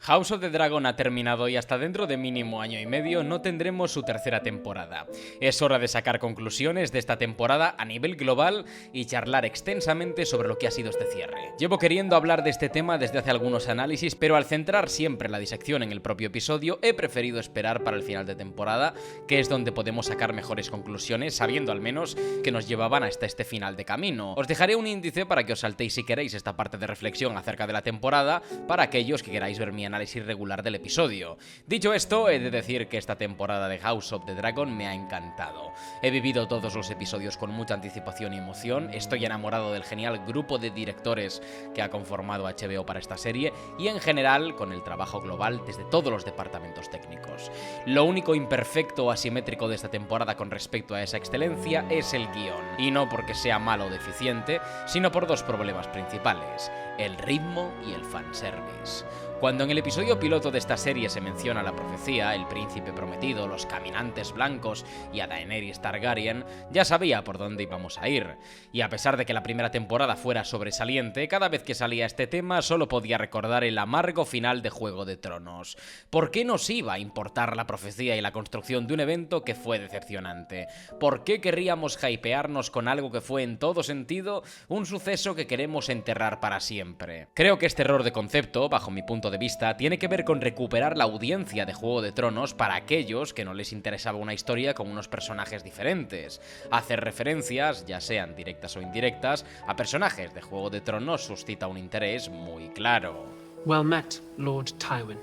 House of the Dragon ha terminado y hasta dentro de mínimo año y medio no tendremos su tercera temporada. Es hora de sacar conclusiones de esta temporada a nivel global y charlar extensamente sobre lo que ha sido este cierre. Llevo queriendo hablar de este tema desde hace algunos análisis, pero al centrar siempre la disección en el propio episodio, he preferido esperar para el final de temporada, que es donde podemos sacar mejores conclusiones, sabiendo al menos que nos llevaban hasta este final de camino. Os dejaré un índice para que os saltéis si queréis esta parte de reflexión acerca de la temporada, para aquellos que queráis ver mi análisis regular del episodio. Dicho esto, he de decir que esta temporada de House of the Dragon me ha encantado. He vivido todos los episodios con mucha anticipación y emoción, estoy enamorado del genial grupo de directores que ha conformado HBO para esta serie y en general con el trabajo global desde todos los departamentos técnicos. Lo único imperfecto o asimétrico de esta temporada con respecto a esa excelencia es el guión, y no porque sea malo o deficiente, sino por dos problemas principales: el ritmo y el fanservice. Cuando en el episodio piloto de esta serie se menciona la profecía, el príncipe prometido, los caminantes blancos y a Daenerys Targaryen, ya sabía por dónde íbamos a ir. Y a pesar de que la primera temporada fuera sobresaliente, cada vez que salía este tema solo podía recordar el amargo final de Juego de Tronos. ¿Por qué nos iba a importar la profecía y la construcción de un evento que fue decepcionante? ¿Por qué querríamos hypearnos con algo que fue en todo sentido un suceso que queremos enterrar para siempre? Creo que este error de concepto, bajo mi punto de vista, tiene que ver con recuperar la audiencia de Juego de Tronos para aquellos que no les interesaba una historia con unos personajes diferentes. Hacer referencias, ya sean directas o indirectas, a personajes de Juego de Tronos suscita un interés muy claro. Well met, Lord Tywin.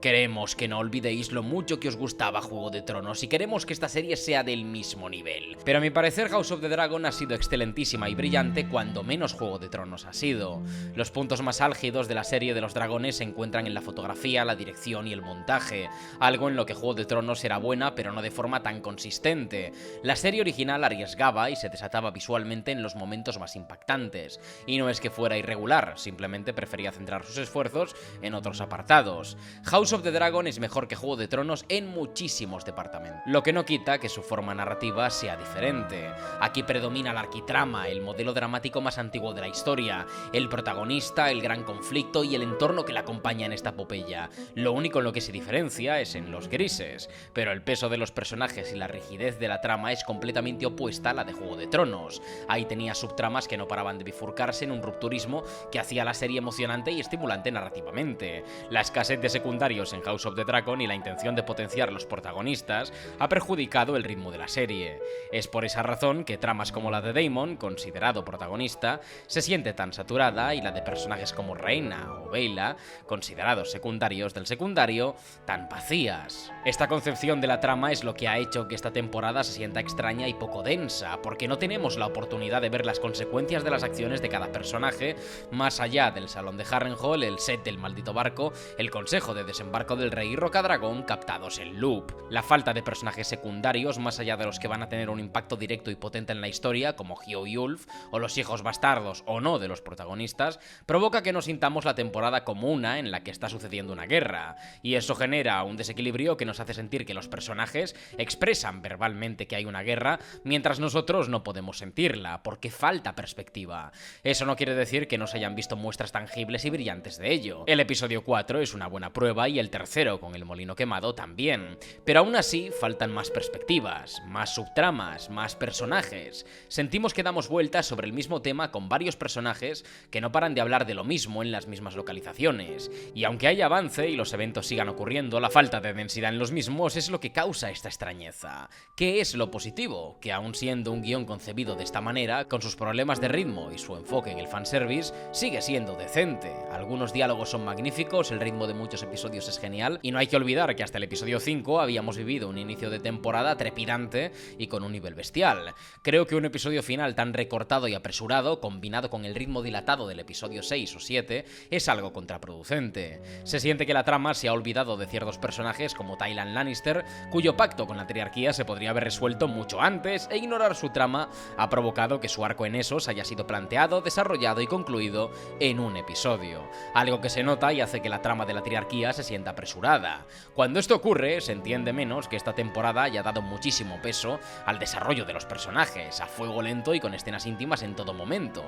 Queremos que no olvidéis lo mucho que os gustaba Juego de Tronos y queremos que esta serie sea del mismo nivel. Pero a mi parecer House of the Dragon ha sido excelentísima y brillante cuando menos Juego de Tronos ha sido. Los puntos más álgidos de la serie de los dragones se encuentran en la fotografía, la dirección y el montaje, algo en lo que Juego de Tronos era buena pero no de forma tan consistente. La serie original arriesgaba y se desataba visualmente en los momentos más impactantes, y no es que fuera irregular, simplemente prefería centrar sus esfuerzos en otros apartados. House of the Dragon es mejor que Juego de Tronos en muchísimos departamentos, lo que no quita que su forma narrativa sea diferente. Aquí predomina la arquitrama, el modelo dramático más antiguo de la historia, el protagonista, el gran conflicto y el entorno que la acompaña en esta epopeya. Lo único en lo que se diferencia es en los grises, pero el peso de los personajes y la rigidez de la trama es completamente opuesta a la de Juego de Tronos. Ahí tenía subtramas que no paraban de bifurcarse en un rupturismo que hacía la serie emocionante y estimulante narrativamente. La escasez de secundarios en House of the Dragon y la intención de potenciar los protagonistas ha perjudicado el ritmo de la serie. Es por esa razón que tramas como la de Daemon, considerado protagonista, se siente tan saturada, y la de personajes como Reina o Baela, considerados secundarios del secundario, tan vacías. Esta concepción de la trama es lo que ha hecho que esta temporada se sienta extraña y poco densa, porque no tenemos la oportunidad de ver las consecuencias de las acciones de cada personaje, más allá del salón de Harrenhal, el set del maldito barco, el consejo de desembarco del rey y Rocadragón captados en loop. La falta de personajes secundarios, más allá de los que van a tener un impacto directo y potente en la historia, como Hugh y Ulf, o los hijos bastardos o no de los protagonistas, provoca que nos sintamos la temporada como una en la que está sucediendo una guerra, y eso genera un desequilibrio que nos hace sentir que los personajes expresan verbalmente que hay una guerra, mientras nosotros no podemos sentirla, porque falta perspectiva. Eso no quiere decir que no se hayan visto muestras tangibles y brillantes de ello. El episodio 4 es una buena prueba y el tercero, con el molino quemado, también. Pero aún así faltan más perspectivas, más subtramas, más personajes. Sentimos que damos vueltas sobre el mismo tema con varios personajes que no paran de hablar de lo mismo en las mismas localizaciones. Y aunque haya avance y los eventos sigan ocurriendo, la falta de densidad en los mismos es lo que causa esta extrañeza. ¿Qué es lo positivo? Que aun siendo un guión concebido de esta manera, con sus problemas de ritmo y su enfoque en el fanservice, sigue siendo decente. Algunos diálogos son magníficos, el ritmo de muchos episodios es genial, y no hay que olvidar que hasta el episodio 5 habíamos vivido un inicio de temporada trepidante y con un nivel bestial. Creo que un episodio final tan recortado y apresurado, combinado con el ritmo dilatado del episodio 6 o 7, es algo contraproducente. Se siente que la trama se ha olvidado de ciertos personajes como Tyrion Lannister, cuyo pacto con la triarquía se podría haber resuelto mucho antes, e ignorar su trama ha provocado que su arco en Essos haya sido planteado, desarrollado y concluido en un episodio. Algo que se nota y hace que la trama de la triarquía se sienta sienta apresurada. Cuando esto ocurre, se entiende menos que esta temporada haya dado muchísimo peso al desarrollo de los personajes, a fuego lento y con escenas íntimas en todo momento.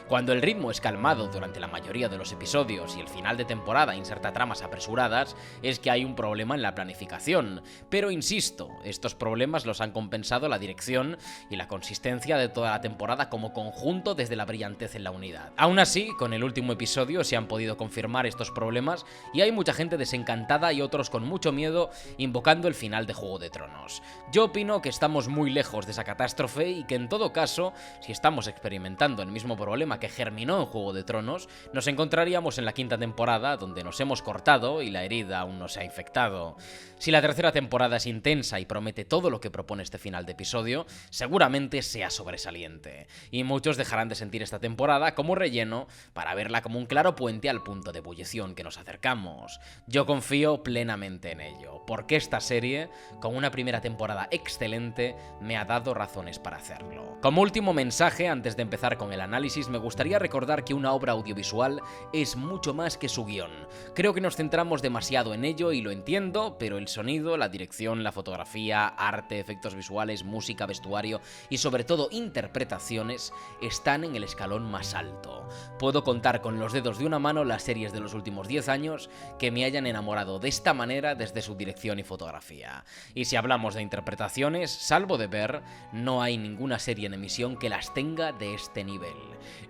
Cuando el ritmo es calmado durante la mayoría de los episodios y el final de temporada inserta tramas apresuradas, es que hay un problema en la planificación. Pero insisto, estos problemas los han compensado la dirección y la consistencia de toda la temporada como conjunto desde la brillantez en la unidad. Aún así, con el último episodio se han podido confirmar estos problemas y hay mucha gente desencantada y otros con mucho miedo invocando el final de Juego de Tronos. Yo opino que estamos muy lejos de esa catástrofe y que en todo caso, si estamos experimentando el mismo problema que germinó en Juego de Tronos, nos encontraríamos en la quinta temporada donde nos hemos cortado y la herida aún no se ha infectado. Si la tercera temporada es intensa y promete todo lo que propone este final de episodio, seguramente sea sobresaliente. Y muchos dejarán de sentir esta temporada como relleno para verla como un claro puente al punto de ebullición que nos acercamos. Yo confío plenamente en ello, porque esta serie, con una primera temporada excelente, me ha dado razones para hacerlo. Como último mensaje, antes de empezar con el análisis, me gustaría recordar que una obra audiovisual es mucho más que su guión. Creo que nos centramos demasiado en ello y lo entiendo, pero el sonido, la dirección, la fotografía, arte, efectos visuales, música, vestuario y sobre todo interpretaciones están en el escalón más alto. Puedo contar con los dedos de una mano las series de los últimos 10 años que me hayan enamorado de esta manera desde su dirección y fotografía. Y si hablamos de interpretaciones, salvo de ver, no hay ninguna serie en emisión que las tenga de este nivel.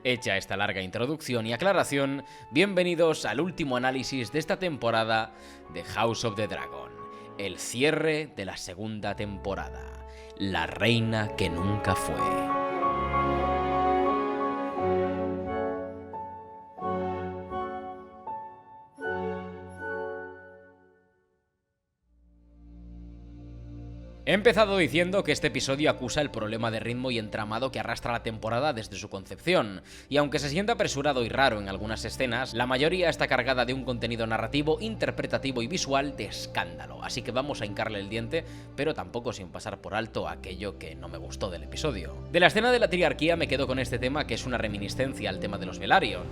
Hecha esta larga introducción y aclaración, bienvenidos al último análisis de esta temporada de House of the Dragon, el cierre de la segunda temporada, la reina que nunca fue. He empezado diciendo que este episodio acusa el problema de ritmo y entramado que arrastra la temporada desde su concepción, y aunque se sienta apresurado y raro en algunas escenas, la mayoría está cargada de un contenido narrativo, interpretativo y visual de escándalo, así que vamos a hincarle el diente, pero tampoco sin pasar por alto aquello que no me gustó del episodio. De la escena de la triarquía me quedo con este tema que es una reminiscencia al tema de los Velaryon.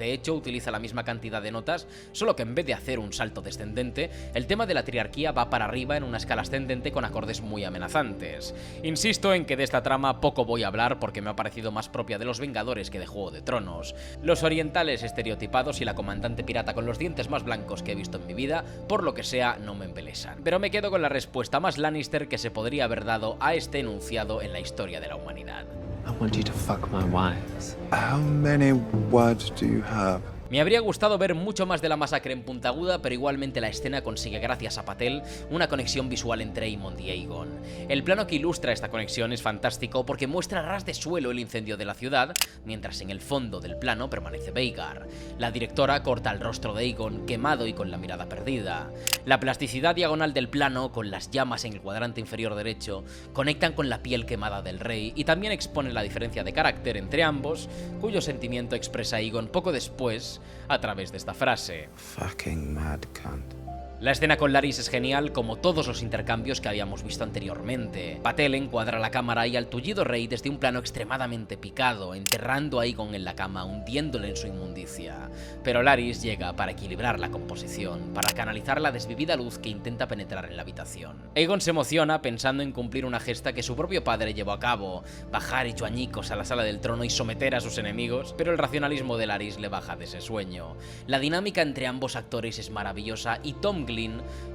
De hecho, utiliza la misma cantidad de notas, solo que en vez de hacer un salto descendente, el tema de la triarquía va para arriba en una escala ascendente con acordes muy amenazantes. Insisto en que de esta trama poco voy a hablar porque me ha parecido más propia de los Vengadores que de Juego de Tronos. Los orientales estereotipados y la comandante pirata con los dientes más blancos que he visto en mi vida, por lo que sea, no me embelesan. Pero me quedo con la respuesta más Lannister que se podría haber dado a este enunciado en la historia de la humanidad. I want you to fuck my wives. How many words do you have? Me habría gustado ver mucho más de la masacre en Puntiaguda, pero igualmente la escena consigue, gracias a Patel, una conexión visual entre Aemond y Aegon. El plano que ilustra esta conexión es fantástico porque muestra a ras de suelo el incendio de la ciudad, mientras en el fondo del plano permanece Vhagar. La directora corta el rostro de Aegon quemado y con la mirada perdida. La plasticidad diagonal del plano, con las llamas en el cuadrante inferior derecho, conectan con la piel quemada del rey y también exponen la diferencia de carácter entre ambos, cuyo sentimiento expresa Aegon poco después a través de esta frase. Fucking mad cunt. La escena con Larys es genial, como todos los intercambios que habíamos visto anteriormente. Patel encuadra la cámara y al tullido rey desde un plano extremadamente picado, enterrando a Aegon en la cama, hundiéndole en su inmundicia. Pero Larys llega para equilibrar la composición, para canalizar la desvivida luz que intenta penetrar en la habitación. Aegon se emociona pensando en cumplir una gesta que su propio padre llevó a cabo, bajar hecho añicos a la sala del trono y someter a sus enemigos, pero el racionalismo de Larys le baja de ese sueño. La dinámica entre ambos actores es maravillosa y Tom Glynn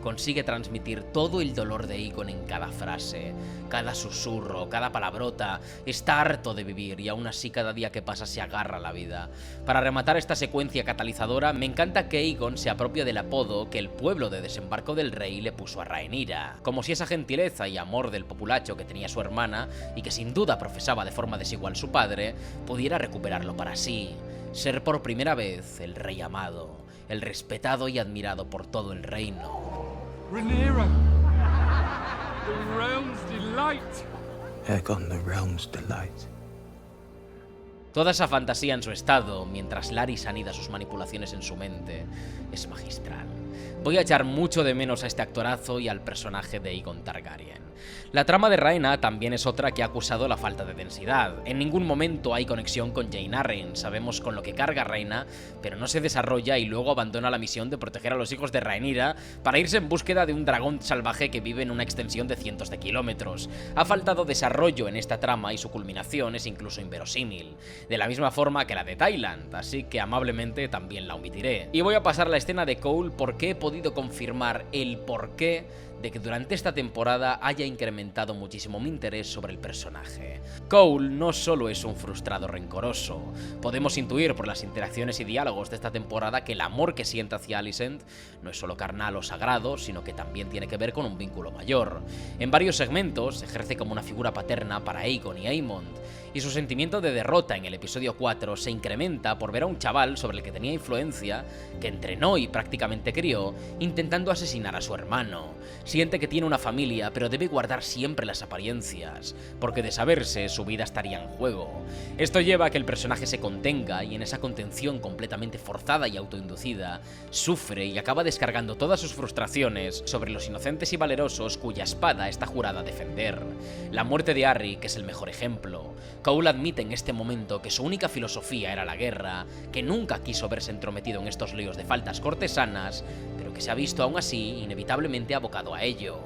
consigue transmitir todo el dolor de Aegon en cada frase, cada susurro, cada palabrota. Está harto de vivir y aún así cada día que pasa se agarra a la vida. Para rematar esta secuencia catalizadora, me encanta que Aegon se apropie del apodo que el pueblo de Desembarco del Rey le puso a Rhaenyra, como si esa gentileza y amor del populacho que tenía su hermana y que sin duda profesaba de forma desigual su padre, pudiera recuperarlo para sí, ser por primera vez el rey amado, el respetado y admirado por todo el reino. Rhaenyra, the realm's delight. Aegon, the realm's delight. Toda esa fantasía en su estado, mientras Larys anida sus manipulaciones en su mente, es magistral. voy a echar mucho de menos a este actorazo y al personaje de Aegon Targaryen. La trama de Rhaena también es otra que ha acusado la falta de densidad. En ningún momento hay conexión con Jane Arryn, sabemos con lo que carga Rhaena, pero no se desarrolla y luego abandona la misión de proteger a los hijos de Rhaenyra para irse en búsqueda de un dragón salvaje que vive en una extensión de cientos de kilómetros. Ha faltado desarrollo en esta trama y su culminación es incluso inverosímil, de la misma forma que la de Tyland, así que amablemente también la omitiré. Y voy a pasar a la escena de Cole porque he podido confirmar el porqué de que durante esta temporada haya incrementado muchísimo mi interés sobre el personaje. Cole no solo es un frustrado rencoroso, podemos intuir por las interacciones y diálogos de esta temporada que el amor que siente hacia Alicent no es solo carnal o sagrado, sino que también tiene que ver con un vínculo mayor. En varios segmentos ejerce como una figura paterna para Aegon y Aemond, y su sentimiento de derrota en el episodio 4 se incrementa por ver a un chaval sobre el que tenía influencia, que entrenó y prácticamente crió, intentando asesinar a su hermano. Siente que tiene una familia, pero debe guardar siempre las apariencias, porque de saberse su vida estaría en juego. Esto lleva a que el personaje se contenga y en esa contención completamente forzada y autoinducida, sufre y acaba descargando todas sus frustraciones sobre los inocentes y valerosos cuya espada está jurada a defender. La muerte de Arry, que es el mejor ejemplo. Cole admite en este momento que su única filosofía era la guerra, que nunca quiso verse entrometido en estos líos de faltas cortesanas, pero que se ha visto aún así inevitablemente abocado a ello.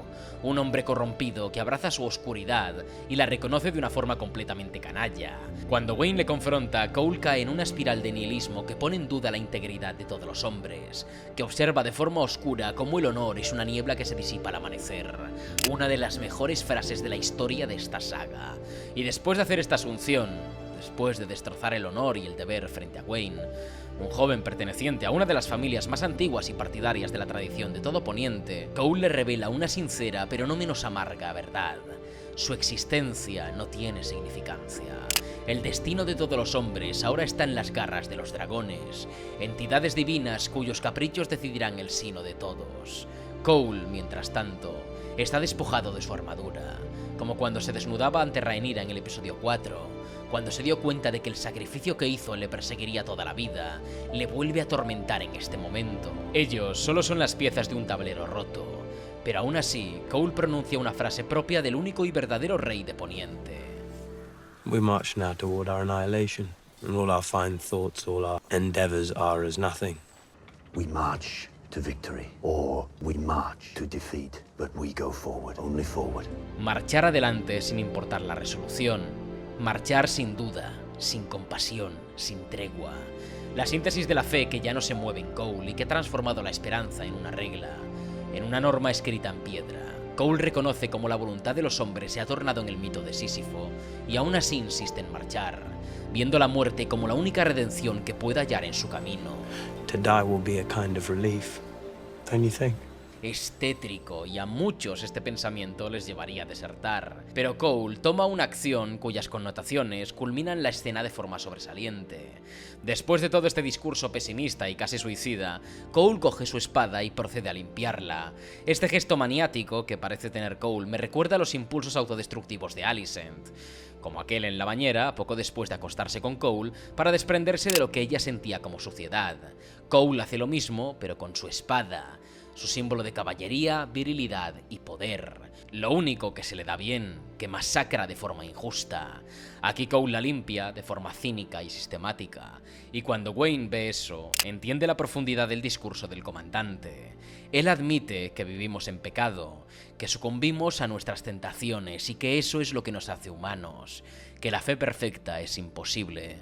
Un hombre corrompido que abraza su oscuridad y la reconoce de una forma completamente canalla. Cuando Wayne le confronta, Cole cae en una espiral de nihilismo que pone en duda la integridad de todos los hombres, que observa de forma oscura cómo el honor es una niebla que se disipa al amanecer. Una de las mejores frases de la historia de esta saga. Y después de hacer esta asunción, después de destrozar el honor y el deber frente a Wayne, un joven perteneciente a una de las familias más antiguas y partidarias de la tradición de todo Poniente, Cole le revela una sincera pero no menos amarga verdad. Su existencia no tiene significancia. El destino de todos los hombres ahora está en las garras de los dragones, entidades divinas cuyos caprichos decidirán el sino de todos. Cole, mientras tanto, está despojado de su armadura, como cuando se desnudaba ante Rhaenyra en el episodio 4, cuando se dio cuenta de que el sacrificio que hizo le perseguiría toda la vida, le vuelve a atormentar en este momento. Ellos solo son las piezas de un tablero roto, pero aún así, Cole pronuncia una frase propia del único y verdadero rey de Poniente. We march now toward our annihilation, and all our fine thoughts, all our endeavors are as nothing. We march to victory, or we march to defeat, but we go forward, only forward. Marchar adelante sin importar la resolución. Marchar sin duda, sin compasión, sin tregua. La síntesis de la fe que ya no se mueve en Cole y que ha transformado la esperanza en una regla, en una norma escrita en piedra. Cole reconoce cómo la voluntad de los hombres se ha tornado en el mito de Sísifo y aún así insiste en marchar, viendo la muerte como la única redención que pueda hallar en su camino. To die will be a kind of relief, don't you think? Es tétrico y a muchos este pensamiento les llevaría a desertar. Pero Cole toma una acción cuyas connotaciones culminan la escena de forma sobresaliente. Después de todo este discurso pesimista y casi suicida, Cole coge su espada y procede a limpiarla. Este gesto maniático que parece tener Cole me recuerda a los impulsos autodestructivos de Alicent, como aquel en la bañera poco después de acostarse con Cole para desprenderse de lo que ella sentía como suciedad. Cole hace lo mismo, pero con su espada, su símbolo de caballería, virilidad y poder. Lo único que se le da bien, que masacra de forma injusta. Aquí Cole la limpia de forma cínica y sistemática, y cuando Wayne ve eso, entiende la profundidad del discurso del comandante. Él admite que vivimos en pecado, que sucumbimos a nuestras tentaciones y que eso es lo que nos hace humanos, que la fe perfecta es imposible,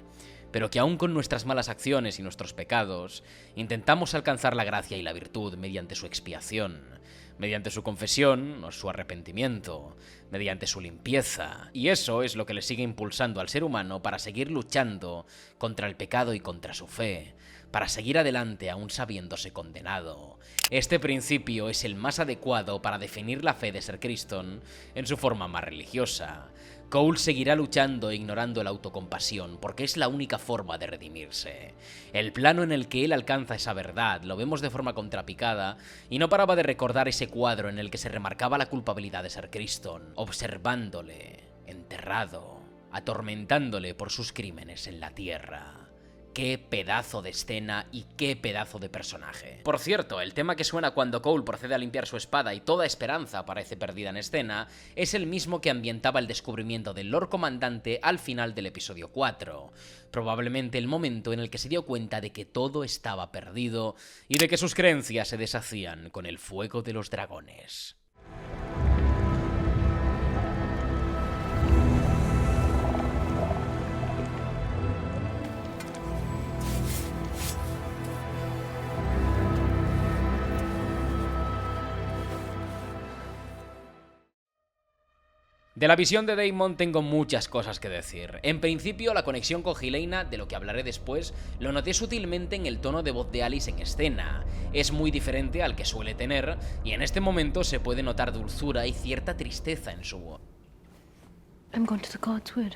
pero que aún con nuestras malas acciones y nuestros pecados, intentamos alcanzar la gracia y la virtud mediante su expiación, mediante su confesión o su arrepentimiento, mediante su limpieza, y eso es lo que le sigue impulsando al ser humano para seguir luchando contra el pecado y contra su fe, para seguir adelante aún sabiéndose condenado. Este principio es el más adecuado para definir la fe de Ser Criston en su forma más religiosa. Cole seguirá luchando e ignorando la autocompasión porque es la única forma de redimirse. El plano en el que él alcanza esa verdad lo vemos de forma contrapicada y no paraba de recordar ese cuadro en el que se remarcaba la culpabilidad de Ser Criston, observándole, enterrado, atormentándole por sus crímenes en la tierra. Qué pedazo de escena y qué pedazo de personaje. Por cierto, el tema que suena cuando Cole procede a limpiar su espada y toda esperanza parece perdida en escena es el mismo que ambientaba el descubrimiento del Lord Comandante al final del episodio 4. Probablemente el momento en el que se dio cuenta de que todo estaba perdido y de que sus creencias se deshacían con el fuego de los dragones. De la visión de Daemon tengo muchas cosas que decir. En principio, la conexión con Helaena, de lo que hablaré después, lo noté sutilmente en el tono de voz de Alice en escena. Es muy diferente al que suele tener, y en este momento se puede notar dulzura y cierta tristeza en su voz. I'm going to the Godswood.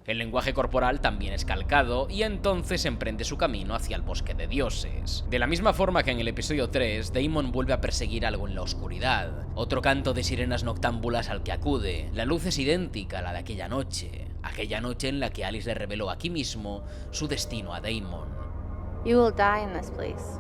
El lenguaje corporal también es calcado y entonces emprende su camino hacia el bosque de dioses. De la misma forma que en el episodio 3, Daemon vuelve a perseguir algo en la oscuridad. Otro canto de sirenas noctámbulas al que acude. La luz es idéntica a la de aquella noche en la que Alice le reveló aquí mismo su destino a Daemon. You will die in this place.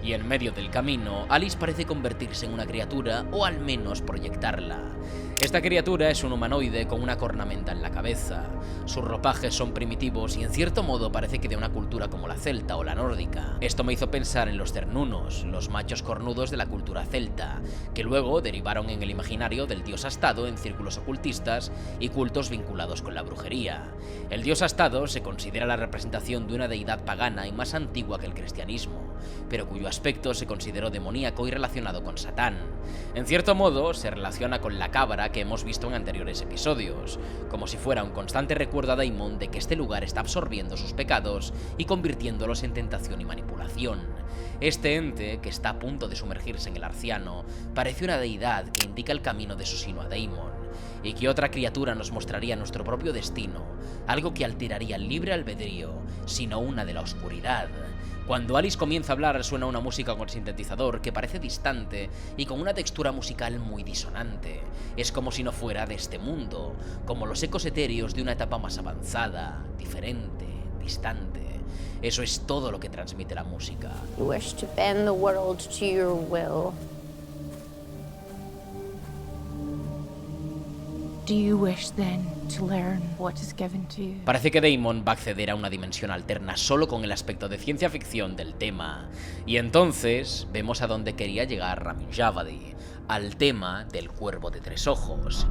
Y en medio del camino, Alice parece convertirse en una criatura, o al menos proyectarla. Esta criatura es un humanoide con una cornamenta en la cabeza. Sus ropajes son primitivos y en cierto modo parece que de una cultura como la celta o la nórdica. Esto me hizo pensar en los cernunos, los machos cornudos de la cultura celta, que luego derivaron en el imaginario del dios Astado en círculos ocultistas y cultos vinculados con la brujería. El dios Astado se considera la representación de una deidad pagana y más antigua que el cristianismo, pero cuyo aspecto se consideró demoníaco y relacionado con Satán. En cierto modo, se relaciona con la cabra que hemos visto en anteriores episodios, como si fuera un constante recuerdo a Daemon de que este lugar está absorbiendo sus pecados y convirtiéndolos en tentación y manipulación. Este ente, que está a punto de sumergirse en el Arciano, parece una deidad que indica el camino de su sino a Daemon, y que otra criatura nos mostraría nuestro propio destino, algo que alteraría el libre albedrío, sino una de la oscuridad. Cuando Alice comienza a hablar suena una música con sintetizador que parece distante y con una textura musical muy disonante. Es como si no fuera de este mundo, como los ecos etéreos de una etapa más avanzada, diferente, distante. Eso es todo lo que transmite la música. You wish to bend the world to your will. Do you wish then to learn what is given to you? Parece que Daemon va a acceder a una dimensión alterna solo con el aspecto de ciencia ficción del tema. Y entonces vemos a dónde quería llegar Ramin Djawadi, al tema del cuervo de tres ojos.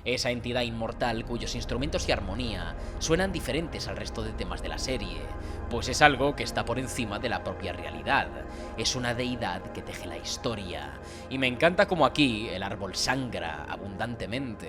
Esa entidad inmortal cuyos instrumentos y armonía suenan diferentes al resto de temas de la serie, pues es algo que está por encima de la propia realidad. Es una deidad que teje la historia, y me encanta como aquí el árbol sangra abundantemente.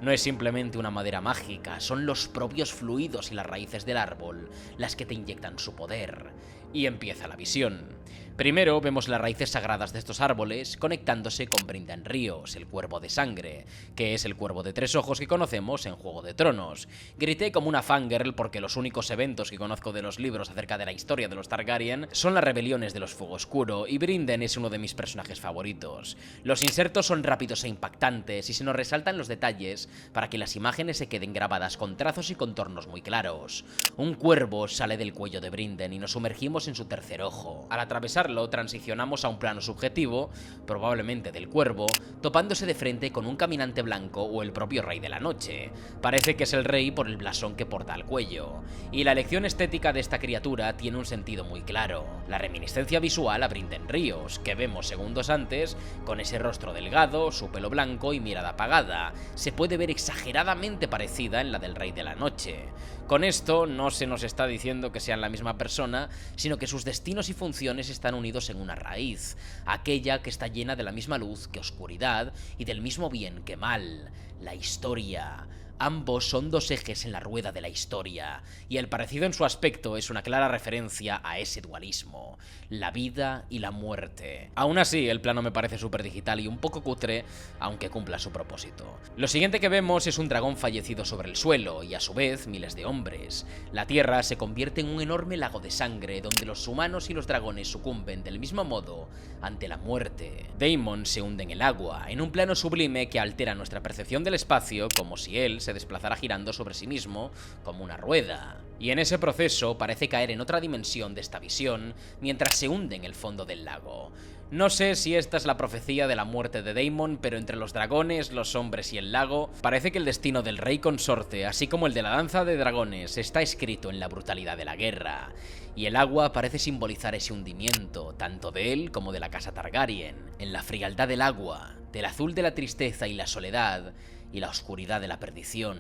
No es simplemente una madera mágica, son los propios fluidos y las raíces del árbol las que te inyectan su poder. Y empieza la visión. Primero vemos las raíces sagradas de estos árboles conectándose con Brynden Ríos, el cuervo de sangre, que es el cuervo de tres ojos que conocemos en Juego de Tronos. Grité como una fangirl porque los únicos eventos que conozco de los libros acerca de la historia de los Targaryen son las rebeliones de los Fuego Oscuro, y Brynden es uno de mis personajes favoritos. Los insertos son rápidos e impactantes y se nos resaltan los detalles para que las imágenes se queden grabadas con trazos y contornos muy claros. Un cuervo sale del cuello de Brynden y nos sumergimos en su tercer ojo. Al atravesarlo, transicionamos a un plano subjetivo, probablemente del cuervo, topándose de frente con un caminante blanco o el propio Rey de la Noche. Parece que es el rey por el blasón que porta al cuello. Y la elección estética de esta criatura tiene un sentido muy claro. La reminiscencia visual a Brynden Ríos, que vemos segundos antes, con ese rostro delgado, su pelo blanco y mirada apagada, se puede ver exageradamente parecida en la del Rey de la Noche. Con esto no se nos está diciendo que sean la misma persona, sino que sus destinos y funciones están unidos en una raíz, aquella que está llena de la misma luz que oscuridad y del mismo bien que mal, la historia. Ambos son dos ejes en la rueda de la historia, y el parecido en su aspecto es una clara referencia a ese dualismo, la vida y la muerte. Aún así, el plano me parece súper digital y un poco cutre, aunque cumpla su propósito. Lo siguiente que vemos es un dragón fallecido sobre el suelo, y a su vez miles de hombres. La tierra se convierte en un enorme lago de sangre, donde los humanos y los dragones sucumben del mismo modo ante la muerte. Daemon se hunde en el agua, en un plano sublime que altera nuestra percepción del espacio, como si él se desplazara girando sobre sí mismo como una rueda. Y en ese proceso parece caer en otra dimensión de esta visión mientras se hunde en el fondo del lago. No sé si esta es la profecía de la muerte de Daemon, pero entre los dragones, los hombres y el lago, parece que el destino del rey consorte, así como el de la danza de dragones, está escrito en la brutalidad de la guerra. Y el agua parece simbolizar ese hundimiento, tanto de él como de la casa Targaryen, en la frialdad del agua, del azul de la tristeza y la soledad, y la oscuridad de la perdición.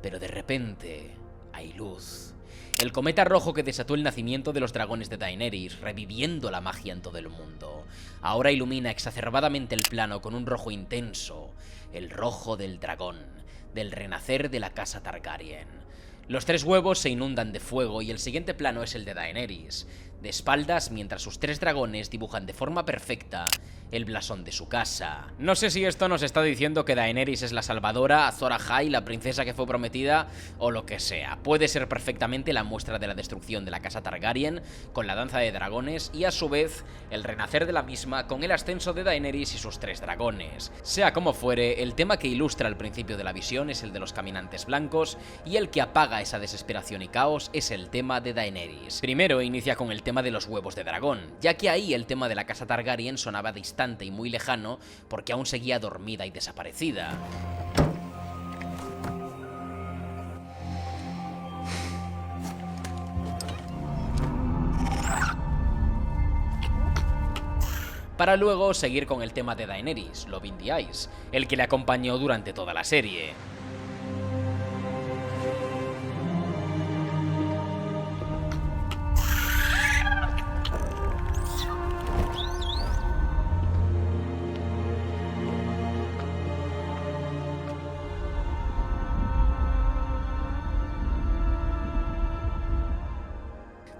Pero de repente hay luz. El cometa rojo que desató el nacimiento de los dragones de Daenerys, reviviendo la magia en todo el mundo, ahora ilumina exacerbadamente el plano con un rojo intenso, el rojo del dragón, del renacer de la casa Targaryen. Los 3 huevos se inundan de fuego y el siguiente plano es el de Daenerys, de espaldas mientras sus 3 dragones dibujan de forma perfecta el blasón de su casa. No sé si esto nos está diciendo que Daenerys es la salvadora, Azor Ahai, la princesa que fue prometida, o lo que sea. Puede ser perfectamente la muestra de la destrucción de la casa Targaryen, con la danza de dragones, y a su vez, el renacer de la misma con el ascenso de Daenerys y sus 3 dragones. Sea como fuere, el tema que ilustra el principio de la visión es el de los caminantes blancos, y el que apaga esa desesperación y caos es el tema de Daenerys. Primero inicia con el tema de los huevos de dragón, ya que ahí el tema de la casa Targaryen sonaba distante y muy lejano porque aún seguía dormida y desaparecida. Para luego seguir con el tema de Daenerys, Love in the Ice, el que le acompañó durante toda la serie.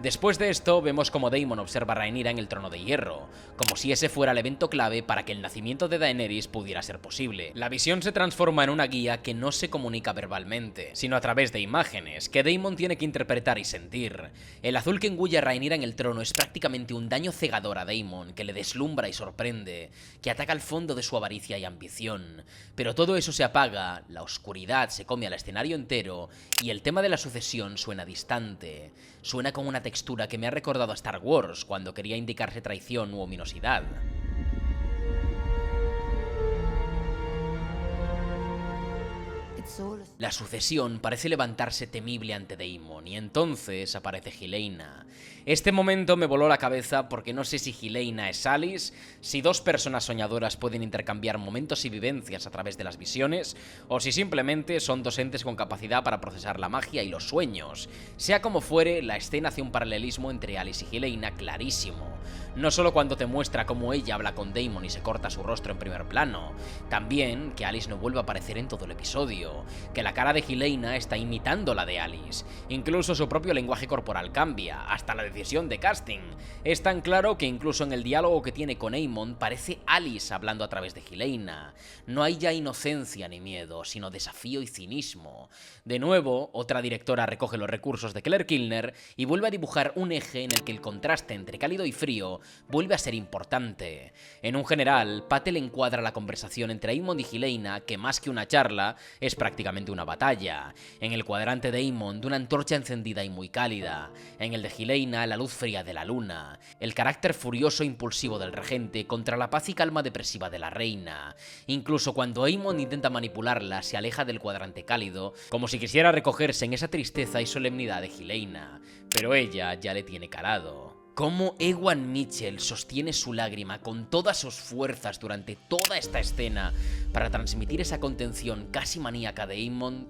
Después de esto, vemos como Daemon observa a Rhaenyra en el trono de hierro, como si ese fuera el evento clave para que el nacimiento de Daenerys pudiera ser posible. La visión se transforma en una guía que no se comunica verbalmente, sino a través de imágenes, que Daemon tiene que interpretar y sentir. El azul que engulle a Rhaenyra en el trono es prácticamente un daño cegador a Daemon, que le deslumbra y sorprende, que ataca al fondo de su avaricia y ambición. Pero todo eso se apaga, la oscuridad se come al escenario entero, y el tema de la sucesión suena distante. Suena con una textura que me ha recordado a Star Wars cuando quería indicarse traición u ominosidad. La sucesión parece levantarse temible ante Daemon y entonces aparece Helaena. Este momento me voló la cabeza porque no sé si Helaena es Alice, si 2 personas soñadoras pueden intercambiar momentos y vivencias a través de las visiones, o si simplemente son 2 entes con capacidad para procesar la magia y los sueños. Sea como fuere, la escena hace un paralelismo entre Alice y Helaena clarísimo. No solo cuando te muestra cómo ella habla con Daemon y se corta su rostro en primer plano, también que Alice no vuelve a aparecer en todo el episodio, que la cara de Helaena está imitando la de Alice, incluso su propio lenguaje corporal cambia, hasta la decisión de casting. Es tan claro que incluso en el diálogo que tiene con Aemon parece Alice hablando a través de Helaena. No hay ya inocencia ni miedo, sino desafío y cinismo. De nuevo, otra directora recoge los recursos de Claire Kilner y vuelve a dibujar un eje en el que el contraste entre cálido y frío vuelve a ser importante. En un general, Patel encuadra la conversación entre Aemon y Helaena, que más que una charla, es prácticamente una batalla. En el cuadrante de Aemon, de una antorcha encendida y muy cálida. En el de Helaena, la luz fría de la luna. El carácter furioso e impulsivo del regente contra la paz y calma depresiva de la reina. Incluso cuando Aemon intenta manipularla, se aleja del cuadrante cálido, como si quisiera recogerse en esa tristeza y solemnidad de Helaena. Pero ella ya le tiene calado. Cómo Ewan Mitchell sostiene su lágrima con todas sus fuerzas durante toda esta escena para transmitir esa contención casi maníaca de Aemon,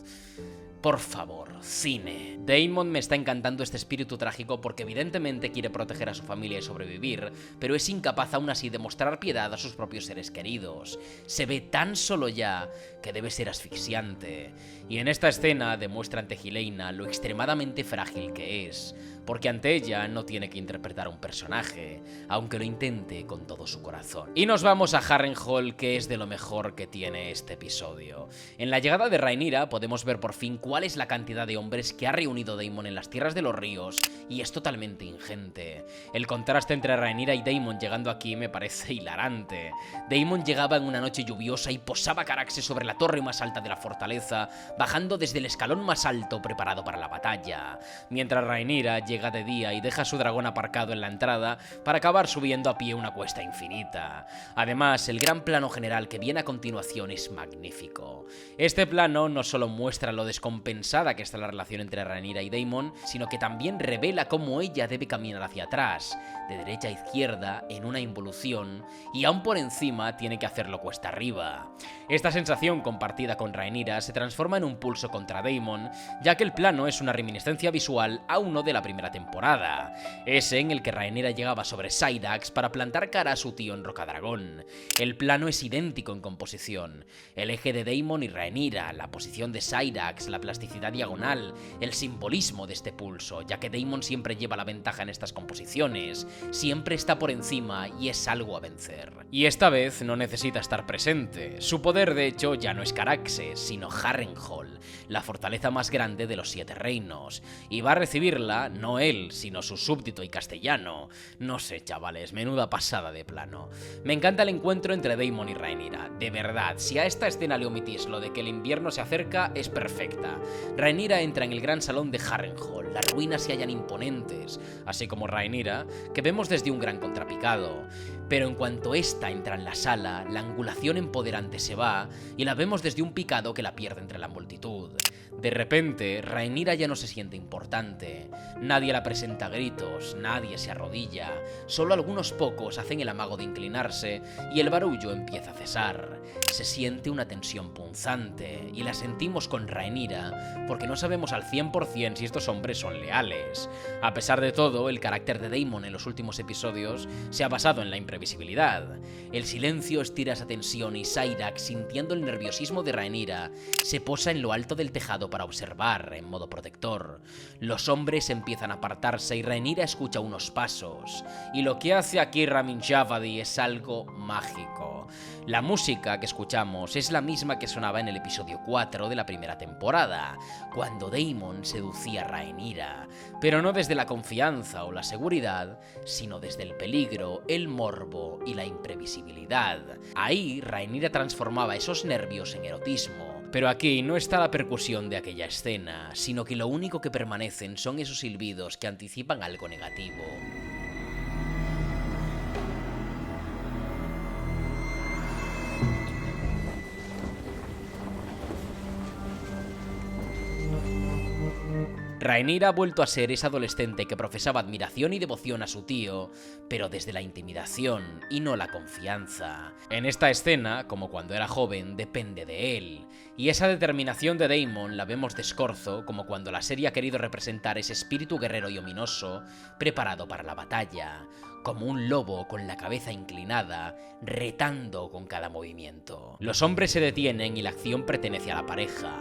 Por favor, cine. Daemon me está encantando este espíritu trágico porque evidentemente quiere proteger a su familia y sobrevivir, pero es incapaz aún así de mostrar piedad a sus propios seres queridos. Se ve tan solo ya que debe ser asfixiante. Y en esta escena demuestra ante Helaena lo extremadamente frágil que es, porque ante ella no tiene que interpretar a un personaje, aunque lo intente con todo su corazón. Y nos vamos a Harrenhal, que es de lo mejor que tiene este episodio. En la llegada de Rhaenyra podemos ver por fin cuál es la cantidad de hombres que ha reunido Daemon en las Tierras de los Ríos, y es totalmente ingente. El contraste entre Rhaenyra y Daemon llegando aquí me parece hilarante. Daemon llegaba en una noche lluviosa y posaba Caraxes sobre la torre más alta de la fortaleza, bajando desde el escalón más alto preparado para la batalla, mientras Rhaenyra llega de día y deja su dragón aparcado en la entrada para acabar subiendo a pie una cuesta infinita. Además, el gran plano general que viene a continuación es magnífico. Este plano no solo muestra lo descompensada que está la relación entre Rhaenyra y Daemon, sino que también revela cómo ella debe caminar hacia atrás, de derecha a izquierda, en una involución, y aún por encima tiene que hacerlo cuesta arriba. Esta sensación compartida con Rhaenyra se transforma en un pulso contra Daemon, ya que el plano es una reminiscencia visual a uno de la primera temporada, ese en el que Rhaenyra llegaba sobre Syrax para plantar cara a su tío en Rocadragón. El plano es idéntico en composición, el eje de Daemon y Rhaenyra, la posición de Syrax, la plasticidad diagonal, el simbolismo de este pulso, ya que Daemon siempre lleva la ventaja en estas composiciones, siempre está por encima y es algo a vencer. Y esta vez no necesita estar presente, su poder de hecho ya no es Caraxes, sino Harrenhal, la fortaleza más grande de los 7 reinos, y va a recibirla no él, sino su súbdito y castellano. No sé, chavales, menuda pasada de plano. Me encanta el encuentro entre Daemon y Rhaenyra, de verdad, si a esta escena le omitís lo de que el invierno se acerca, es perfecta. Rhaenyra entra en el gran salón de Harrenhal, las ruinas se hallan imponentes, así como Rhaenyra, que vemos desde un gran contrapicado. Pero en cuanto ésta entra en la sala, la angulación empoderante se va y la vemos desde un picado que la pierde entre la multitud. De repente, Rhaenyra ya no se siente importante, nadie la presenta a gritos, nadie se arrodilla, solo algunos pocos hacen el amago de inclinarse y el barullo empieza a cesar. Se siente una tensión punzante y la sentimos con Rhaenyra porque no sabemos al 100% si estos hombres son leales. A pesar de todo, el carácter de Daemon en los últimos episodios se ha basado en la imprevisibilidad. El silencio estira esa tensión y Syrax, sintiendo el nerviosismo de Rhaenyra, se posa en lo alto del tejado para observar en modo protector. Los hombres empiezan a apartarse y Rhaenyra escucha unos pasos, y lo que hace aquí Ramin Djawadi es algo mágico. La música que escuchamos es la misma que sonaba en el episodio 4 de la primera temporada, cuando Daemon seducía a Rhaenyra, pero no desde la confianza o la seguridad, sino desde el peligro, el morbo y la imprevisibilidad. Ahí Rhaenyra transformaba esos nervios en erotismo. Pero aquí no está la percusión de aquella escena, sino que lo único que permanecen son esos silbidos que anticipan algo negativo. Rhaenyra ha vuelto a ser esa adolescente que profesaba admiración y devoción a su tío, pero desde la intimidación y no la confianza. En esta escena, como cuando era joven, depende de él, y esa determinación de Daemon la vemos de escorzo, como cuando la serie ha querido representar ese espíritu guerrero y ominoso, preparado para la batalla, como un lobo con la cabeza inclinada, retando con cada movimiento. Los hombres se detienen y la acción pertenece a la pareja.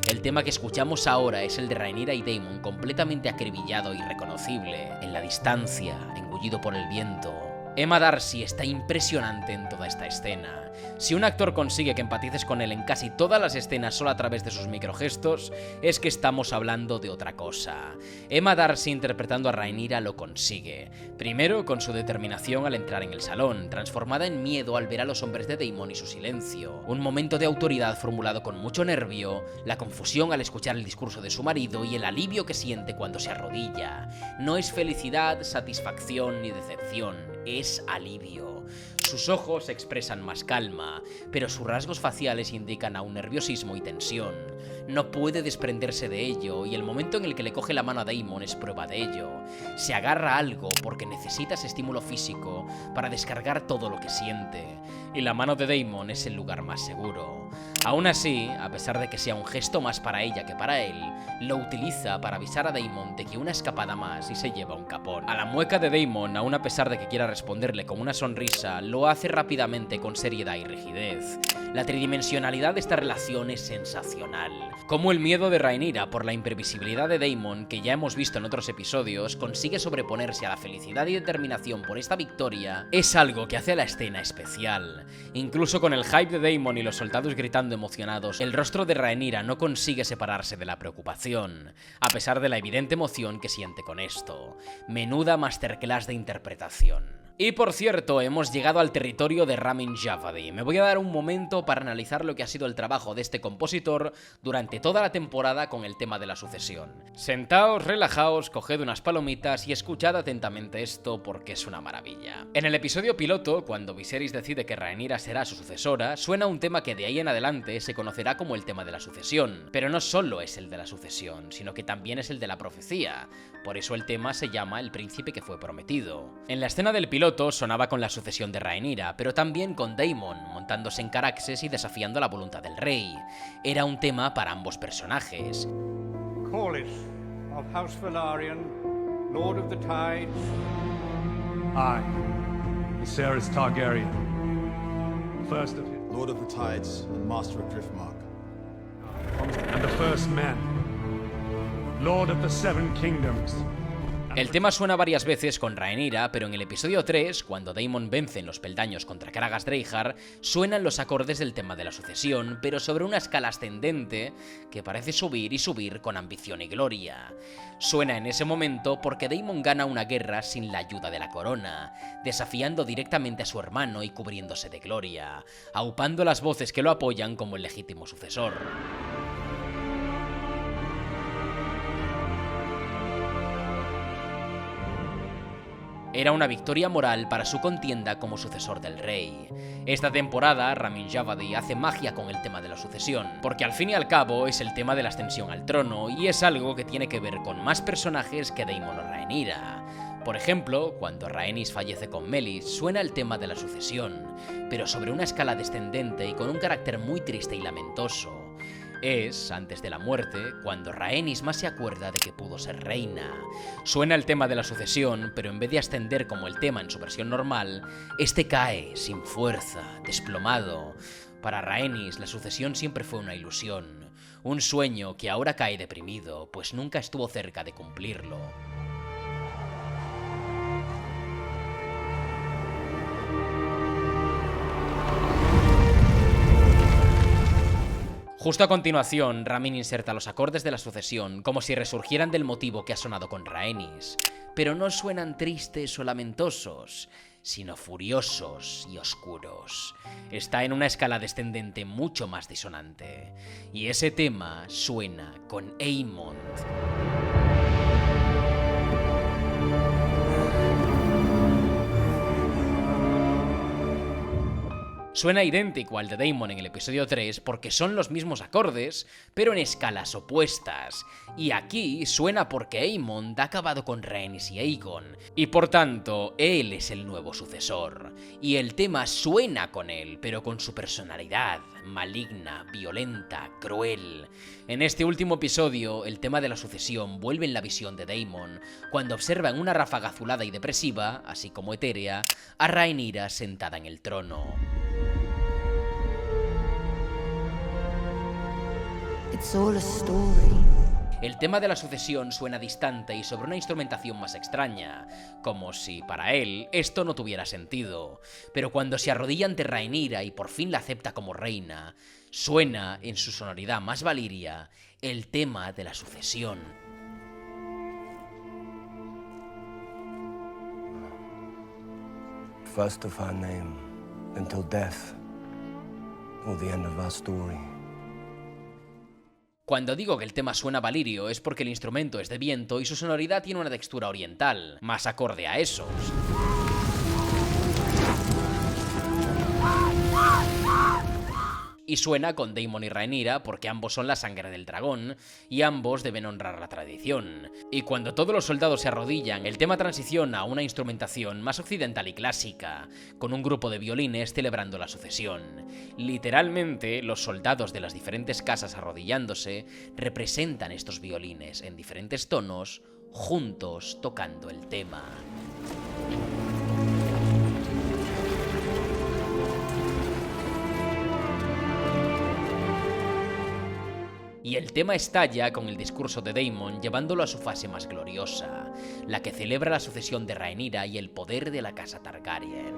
El tema que escuchamos ahora es el de Rhaenyra y Daemon completamente acribillado y reconocible, en la distancia, engullido por el viento. Emma Darcy está impresionante en toda esta escena. Si un actor consigue que empatices con él en casi todas las escenas solo a través de sus microgestos, es que estamos hablando de otra cosa. Emma Darcy interpretando a Rhaenyra lo consigue. Primero con su determinación al entrar en el salón, transformada en miedo al ver a los hombres de Daemon y su silencio. Un momento de autoridad formulado con mucho nervio, la confusión al escuchar el discurso de su marido y el alivio que siente cuando se arrodilla. No es felicidad, satisfacción ni decepción, es alivio. Sus ojos expresan más calma, pero sus rasgos faciales indican aún nerviosismo y tensión. no puede desprenderse de ello, y el momento en el que le coge la mano a Daemon es prueba de ello. Se agarra a algo porque necesita ese estímulo físico para descargar todo lo que siente, y la mano de Daemon es el lugar más seguro. Aún así, a pesar de que sea un gesto más para ella que para él, lo utiliza para avisar a Daemon de que una escapada más y se lleva un capón. A la mueca de Daemon, aún a pesar de que quiera responderle con una sonrisa, lo hace rápidamente con seriedad y rigidez. La tridimensionalidad de esta relación es sensacional. Como el miedo de Rhaenyra por la imprevisibilidad de Daemon, que ya hemos visto en otros episodios, consigue sobreponerse a la felicidad y determinación por esta victoria, es algo que hace a la escena especial. Incluso con el hype de Daemon y los soldados gritando emocionados, el rostro de Rhaenyra no consigue separarse de la preocupación, a pesar de la evidente emoción que siente con esto. Menuda masterclass de interpretación. Y por cierto, hemos llegado al territorio de Ramin Djawadi. Me voy a dar un momento para analizar lo que ha sido el trabajo de este compositor durante toda la temporada con el tema de la sucesión. Sentaos, relajaos, coged unas palomitas y escuchad atentamente esto porque es una maravilla. En el episodio piloto, cuando Viserys decide que Rhaenyra será su sucesora, suena un tema que de ahí en adelante se conocerá como el tema de la sucesión. Pero no solo es el de la sucesión, sino que también es el de la profecía. Por eso el tema se llama El príncipe que fue prometido. En la escena del piloto sonaba con la sucesión de Rhaenyra, pero también con Daemon, montándose en Caraxes y desafiando la voluntad del rey. Era un tema para ambos personajes. Corlys of House Velaryon, Lord of the Tides. I, Viserys Targaryen, first of his, Lord of the Tides and Master of Driftmark. and the first man, Lord of the Seven Kingdoms. El tema suena varias veces con Rhaenyra, pero en el episodio 3, cuando Daemon vence en los peldaños contra Kragas Dreyjar, suenan los acordes del tema de la sucesión, pero sobre una escala ascendente que parece subir y subir con ambición y gloria. Suena en ese momento porque Daemon gana una guerra sin la ayuda de la corona, desafiando directamente a su hermano y cubriéndose de gloria, aupando las voces que lo apoyan como el legítimo sucesor. Era una victoria moral para su contienda como sucesor del rey. Esta temporada, Ramin Djawadi hace magia con el tema de la sucesión, porque al fin y al cabo es el tema de la ascensión al trono, y es algo que tiene que ver con más personajes que Daemon o Rhaenyra. Por ejemplo, cuando Rhaenys fallece con Meleys, suena el tema de la sucesión, pero sobre una escala descendente y con un carácter muy triste y lamentoso. Es, antes de la muerte, cuando Rhaenys más se acuerda de que pudo ser reina. Suena el tema de la sucesión, pero en vez de ascender como el tema en su versión normal, este cae, sin fuerza, desplomado. Para Rhaenys, la sucesión siempre fue una ilusión, un sueño que ahora cae deprimido, pues nunca estuvo cerca de cumplirlo. Justo a continuación, Ramin inserta los acordes de la sucesión como si resurgieran del motivo que ha sonado con Rhaenys, pero no suenan tristes o lamentosos, sino furiosos y oscuros. Está en una escala descendente mucho más disonante, y ese tema suena con Aemond. Suena idéntico al de Daemon en el episodio 3 porque son los mismos acordes, pero en escalas opuestas. Y aquí suena porque Aemond ha acabado con Rhaenys y Aegon, y por tanto, él es el nuevo sucesor. Y el tema suena con él, pero con su personalidad, maligna, violenta, cruel. En este último episodio, el tema de la sucesión vuelve en la visión de Daemon, cuando observa en una ráfaga azulada y depresiva, así como etérea, a Rhaenyra sentada en el trono. It's all a story. El tema de la sucesión suena distante y sobre una instrumentación más extraña, como si, para él, esto no tuviera sentido. Pero cuando se arrodilla ante Rhaenyra y por fin la acepta como reina, suena, en su sonoridad más valiria, el tema de la sucesión. First of our name, until death, or the end of our story. Cuando digo que el tema suena valirio es porque el instrumento es de viento y su sonoridad tiene una textura oriental, más acorde a esos. y suena con Daemon y Rhaenyra porque ambos son la sangre del dragón y ambos deben honrar la tradición. Y cuando todos los soldados se arrodillan, el tema transiciona a una instrumentación más occidental y clásica, con un grupo de violines celebrando la sucesión. Literalmente, los soldados de las diferentes casas arrodillándose representan estos violines en diferentes tonos, juntos tocando el tema. Y el tema estalla con el discurso de Daemon llevándolo a su fase más gloriosa, la que celebra la sucesión de Rhaenyra y el poder de la casa Targaryen.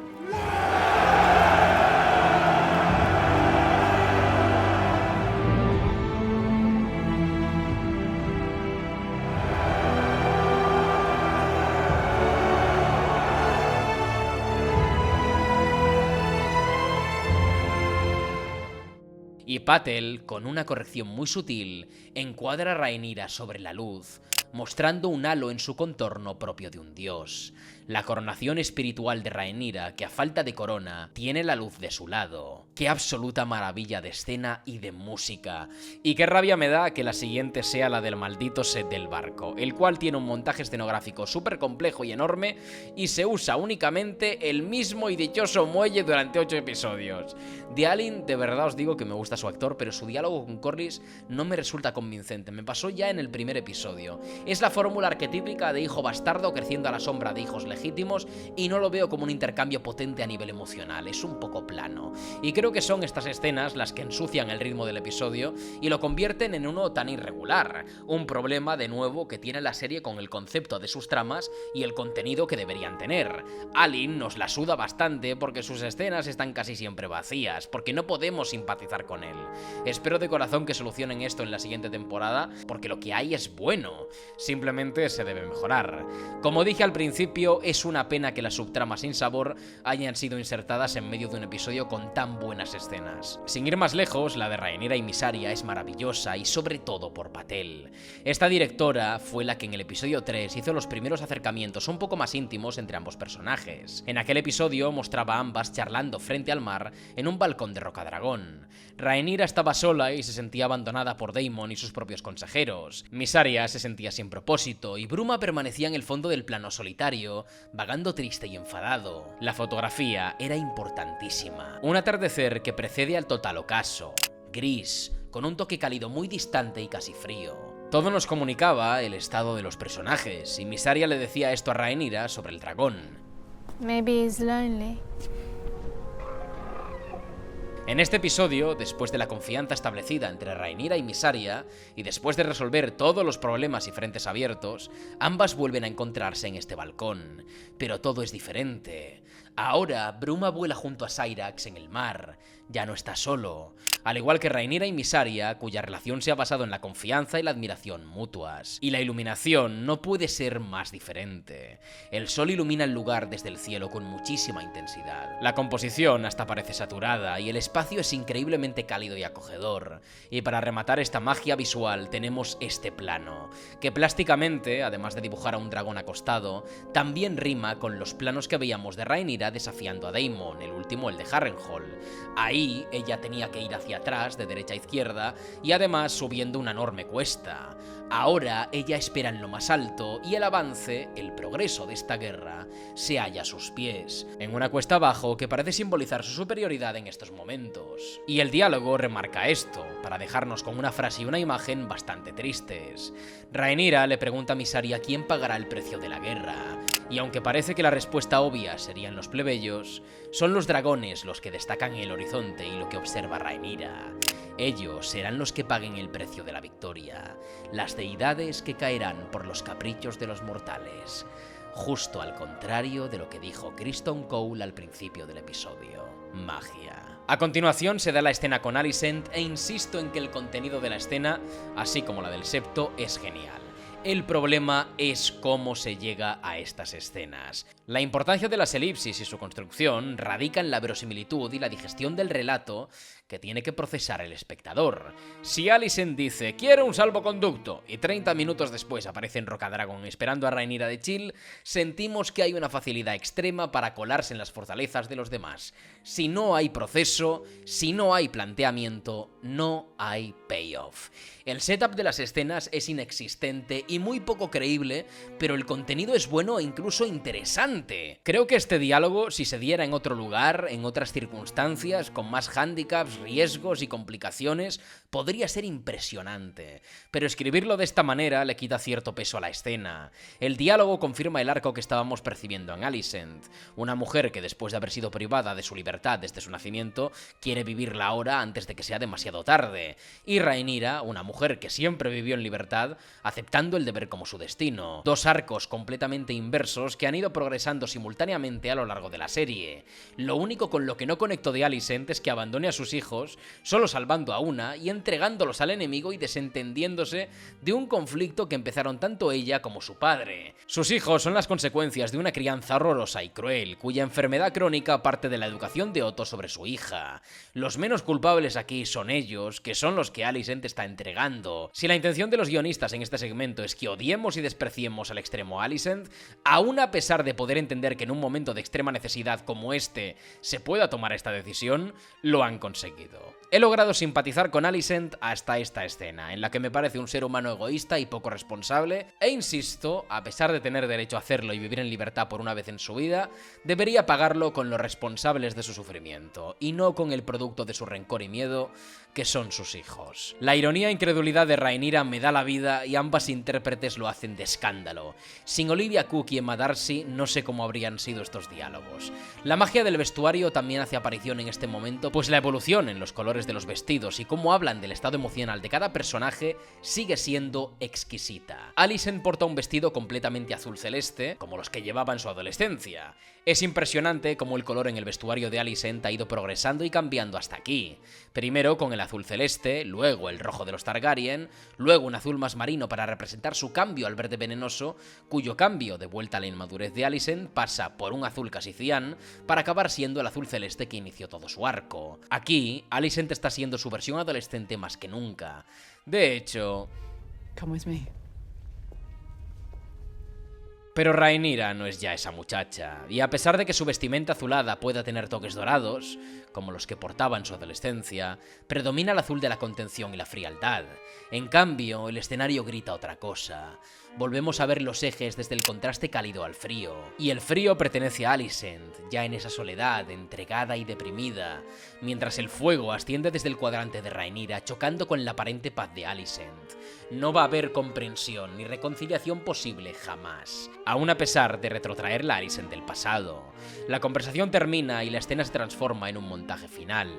Y Patel, con una corrección muy sutil, encuadra a Rhaenyra sobre la luz, mostrando un halo en su contorno propio de un dios. La coronación espiritual de Rhaenyra, que a falta de corona, tiene la luz de su lado. ¡Qué absoluta maravilla de escena y de música! Y qué rabia me da que la siguiente sea la del maldito set del barco, el cual tiene un montaje escenográfico súper complejo y enorme, y se usa únicamente el mismo y dichoso muelle durante 8 episodios. De Alyn, de verdad os digo que me gusta su actor, pero su diálogo con Corlys no me resulta convincente. Me pasó ya en el primer episodio. Es la fórmula arquetípica de hijo bastardo creciendo a la sombra de hijos legítimos, y no lo veo como un intercambio potente a nivel emocional, es un poco plano. Y creo que son estas escenas las que ensucian el ritmo del episodio y lo convierten en uno tan irregular. Un problema, de nuevo, que tiene la serie con el concepto de sus tramas y el contenido que deberían tener. Alyn nos la suda bastante porque sus escenas están casi siempre vacías, porque no podemos simpatizar con él. Espero de corazón que solucionen esto en la siguiente temporada, porque lo que hay es bueno, simplemente se debe mejorar. Como dije al principio, es una pena que las subtramas sin sabor hayan sido insertadas en medio de un episodio con tan buenas escenas. Sin ir más lejos, la de Rhaenyra y Mysaria es maravillosa, y sobre todo por Patel. Esta directora fue la que en el episodio 3 hizo los primeros acercamientos un poco más íntimos entre ambos personajes. En aquel episodio mostraba a ambas charlando frente al mar en un balcón de Rocadragón. Rhaenyra estaba sola y se sentía abandonada por Daemon y sus propios consejeros. Mysaria se sentía sin propósito y Bruma permanecía en el fondo del plano solitario, vagando triste y enfadado. La fotografía era importantísima. Un atardecer que precede al total ocaso, gris, con un toque cálido muy distante y casi frío. Todo nos comunicaba el estado de los personajes, y Mysaria le decía esto a Rhaenyra sobre el dragón. Maybe he's lonely. En este episodio, después de la confianza establecida entre Rhaenyra y Mysaria, y después de resolver todos los problemas y frentes abiertos, ambas vuelven a encontrarse en este balcón. Pero todo es diferente. Ahora, Bruma vuela junto a Syrax en el mar. Ya no está solo. Al igual que Rhaenyra y Mysaria, cuya relación se ha basado en la confianza y la admiración mutuas. Y la iluminación no puede ser más diferente. El sol ilumina el lugar desde el cielo con muchísima intensidad. La composición hasta parece saturada y el espacio es increíblemente cálido y acogedor. Y para rematar esta magia visual tenemos este plano, que plásticamente, además de dibujar a un dragón acostado, también rima con los planos que veíamos de Rhaenyra desafiando a Daemon, el último el de Harrenhal. Ahí ella tenía que ir hacia atrás, de derecha a izquierda, y además subiendo una enorme cuesta. Ahora ella espera en lo más alto y el avance, el progreso de esta guerra, se halla a sus pies, en una cuesta abajo que parece simbolizar su superioridad en estos momentos. Y el diálogo remarca esto, para dejarnos con una frase y una imagen bastante tristes. Rhaenyra le pregunta a Mysaria quién pagará el precio de la guerra, y aunque parece que la respuesta obvia serían los plebeyos, son los dragones los que destacan en el horizonte y lo que observa Rhaenyra. Ellos serán los que paguen el precio de la victoria, las deidades que caerán por los caprichos de los mortales, justo al contrario de lo que dijo Criston Cole al principio del episodio. Magia. A continuación se da la escena con Alicent e insisto en que el contenido de la escena, así como la del septo, es genial. El problema es cómo se llega a estas escenas. La importancia de las elipsis y su construcción radica en la verosimilitud y la digestión del relato que tiene que procesar el espectador. Si Alicent dice «quiero un salvoconducto» y 30 minutos después aparece en Rocadragón esperando a Rhaenyra de Chill, sentimos que hay una facilidad extrema para colarse en las fortalezas de los demás. Si no hay proceso, si no hay planteamiento, no hay payoff. El setup de las escenas es inexistente y muy poco creíble, pero el contenido es bueno e incluso interesante. Creo que este diálogo, si se diera en otro lugar, en otras circunstancias, con más hándicaps, riesgos y complicaciones, podría ser impresionante. Pero escribirlo de esta manera le quita cierto peso a la escena. El diálogo confirma el arco que estábamos percibiendo en Alicent, una mujer que después de haber sido privada de su libertad desde su nacimiento, quiere vivirla ahora antes de que sea demasiado tarde, y Rhaenyra, una mujer que siempre vivió en libertad, aceptando el deber como su destino. Dos arcos completamente inversos que han ido progresando simultáneamente a lo largo de la serie. Lo único con lo que no conecto de Alicent es que abandone a sus hijos, solo salvando a una y entregándolos al enemigo y desentendiéndose de un conflicto que empezaron tanto ella como su padre. Sus hijos son las consecuencias de una crianza horrorosa y cruel, cuya enfermedad crónica parte de la educación de Otto sobre su hija. Los menos culpables aquí son ellos, que son los que Alicent está entregando. Si la intención de los guionistas en este segmento es que odiemos y despreciemos al extremo a Alicent, aún a pesar de poder entender que en un momento de extrema necesidad como este se pueda tomar esta decisión, lo han conseguido. He logrado simpatizar con Alicent hasta esta escena, en la que me parece un ser humano egoísta y poco responsable, e insisto, a pesar de tener derecho a hacerlo y vivir en libertad por una vez en su vida, debería pagarlo con los responsables de su sufrimiento, y no con el producto de su rencor y miedo, que son sus hijos. La ironía e incredulidad de Rhaenyra me da la vida y ambas intérpretes lo hacen de escándalo. Sin Olivia Cook y Emma Darcy no sé cómo habrían sido estos diálogos. La magia del vestuario también hace aparición en este momento, pues la evolución en los colores de los vestidos y cómo hablan del estado emocional de cada personaje sigue siendo exquisita. Alicent porta un vestido completamente azul celeste, como los que llevaba en su adolescencia. Es impresionante cómo el color en el vestuario de Alicent ha ido progresando y cambiando hasta aquí. Primero con el azul celeste, luego el rojo de los Targaryen, luego un azul más marino para representar su cambio al verde venenoso, cuyo cambio de vuelta a la inmadurez de Alicent pasa por un azul casi cian, para acabar siendo el azul celeste que inició todo su arco. Aquí, Alicent está siendo su versión adolescente más que nunca. De hecho... Come with me. Pero Rhaenyra no es ya esa muchacha, y a pesar de que su vestimenta azulada pueda tener toques dorados, como los que portaba en su adolescencia, predomina el azul de la contención y la frialdad. En cambio, el escenario grita otra cosa. Volvemos a ver los ejes desde el contraste cálido al frío, y el frío pertenece a Alicent, ya en esa soledad, entregada y deprimida, mientras el fuego asciende desde el cuadrante de Rhaenyra, chocando con la aparente paz de Alicent. No va a haber comprensión ni reconciliación posible jamás, aún a pesar de retrotraer la Alicent del pasado. La conversación termina y la escena se transforma en un montaje final.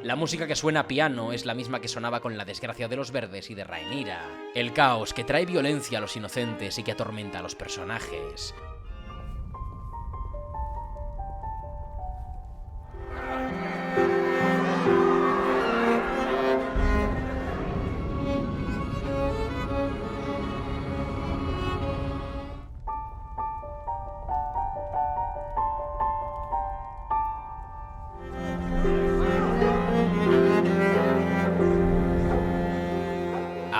La música que suena a piano es la misma que sonaba con la desgracia de los verdes y de Rhaenyra. El caos que trae violencia a los inocentes y que atormenta a los personajes.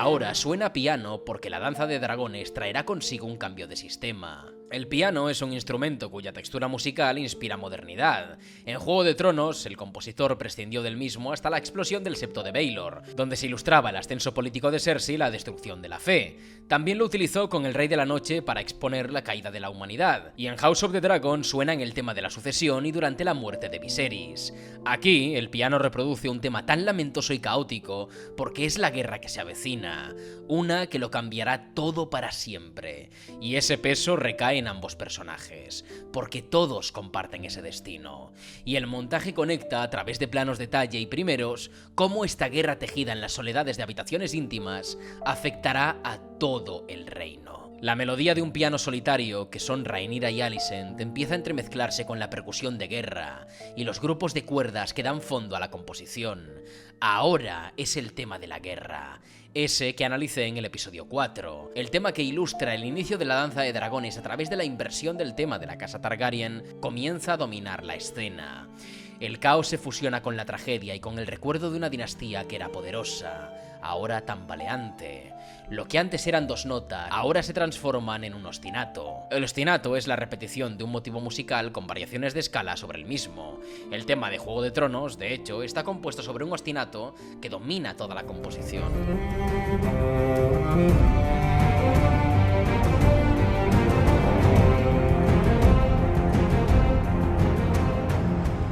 Ahora suena piano porque la danza de dragones traerá consigo un cambio de sistema. El piano es un instrumento cuya textura musical inspira modernidad. En Juego de Tronos, el compositor prescindió del mismo hasta la explosión del Septo de Baelor, donde se ilustraba el ascenso político de Cersei y la destrucción de la fe. También lo utilizó con el Rey de la Noche para exponer la caída de la humanidad, y en House of the Dragon suena en el tema de la sucesión y durante la muerte de Viserys. Aquí, el piano reproduce un tema tan lamentoso y caótico porque es la guerra que se avecina, una que lo cambiará todo para siempre, y ese peso recae en ambos personajes, porque todos comparten ese destino, y el montaje conecta a través de planos de talle y primeros cómo esta guerra tejida en las soledades de habitaciones íntimas afectará a todo el reino. La melodía de un piano solitario, que son Rhaenyra y Alicent, empieza a entremezclarse con la percusión de guerra y los grupos de cuerdas que dan fondo a la composición. Ahora es el tema de la guerra, ese que analicé en el episodio 4, el tema que ilustra el inicio de la danza de dragones a través de la inversión del tema de la casa Targaryen, comienza a dominar la escena. El caos se fusiona con la tragedia y con el recuerdo de una dinastía que era poderosa, ahora tambaleante. Lo que antes eran dos notas, ahora se transforman en un ostinato. El ostinato es la repetición de un motivo musical con variaciones de escala sobre el mismo. El tema de Juego de Tronos, de hecho, está compuesto sobre un ostinato que domina toda la composición.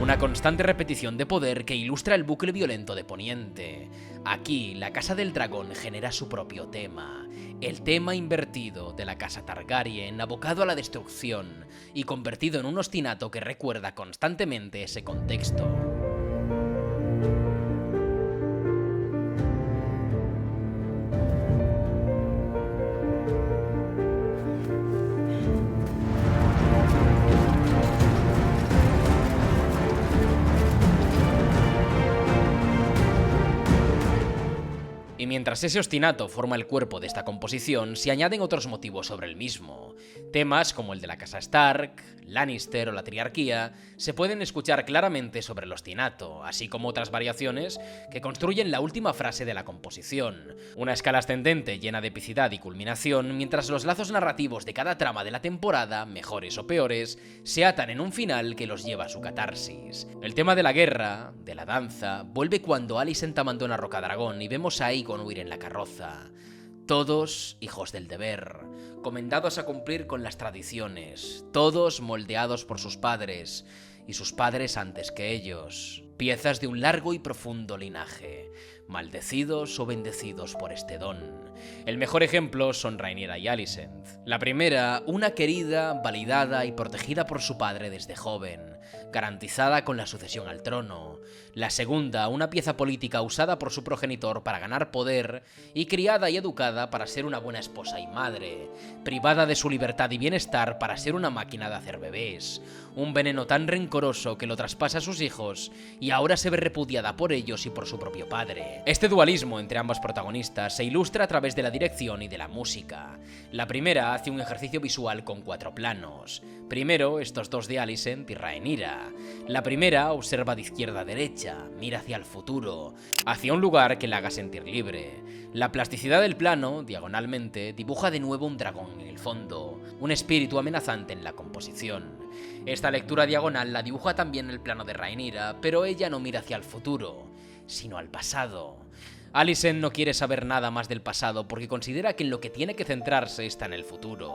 Una constante repetición de poder que ilustra el bucle violento de Poniente. Aquí, la Casa del Dragón genera su propio tema, el tema invertido de la Casa Targaryen, abocado a la destrucción y convertido en un ostinato que recuerda constantemente ese contexto. Y mientras ese ostinato forma el cuerpo de esta composición, se añaden otros motivos sobre el mismo. Temas como el de la casa Stark, Lannister o la triarquía se pueden escuchar claramente sobre el ostinato, así como otras variaciones que construyen la última frase de la composición. Una escala ascendente llena de epicidad y culminación, mientras los lazos narrativos de cada trama de la temporada, mejores o peores, se atan en un final que los lleva a su catarsis. El tema de la guerra, de la danza, vuelve cuando Alicent abandona Rocadragón y vemos a Aegon huir en la carroza. Todos hijos del deber, comendados a cumplir con las tradiciones, todos moldeados por sus padres, y sus padres antes que ellos, piezas de un largo y profundo linaje, maldecidos o bendecidos por este don. El mejor ejemplo son Rhaenyra y Alicent. La primera, una querida, validada y protegida por su padre desde joven, garantizada con la sucesión al trono. La segunda, una pieza política usada por su progenitor para ganar poder y criada y educada para ser una buena esposa y madre, privada de su libertad y bienestar para ser una máquina de hacer bebés, un veneno tan rencoroso que lo traspasa a sus hijos y ahora se ve repudiada por ellos y por su propio padre. Este dualismo entre ambos protagonistas se ilustra a través de la dirección y de la música. La primera hace un ejercicio visual con 4 planos. Primero, estos dos de Alicent y Rhaenyra. La primera observa de izquierda a derecha, mira hacia el futuro, hacia un lugar que la haga sentir libre. La plasticidad del plano, diagonalmente, dibuja de nuevo un dragón en el fondo, un espíritu amenazante en la composición. Esta lectura diagonal la dibuja también el plano de Rhaenyra, pero ella no mira hacia el futuro, sino al pasado. Alicent no quiere saber nada más del pasado porque considera que en lo que tiene que centrarse está en el futuro.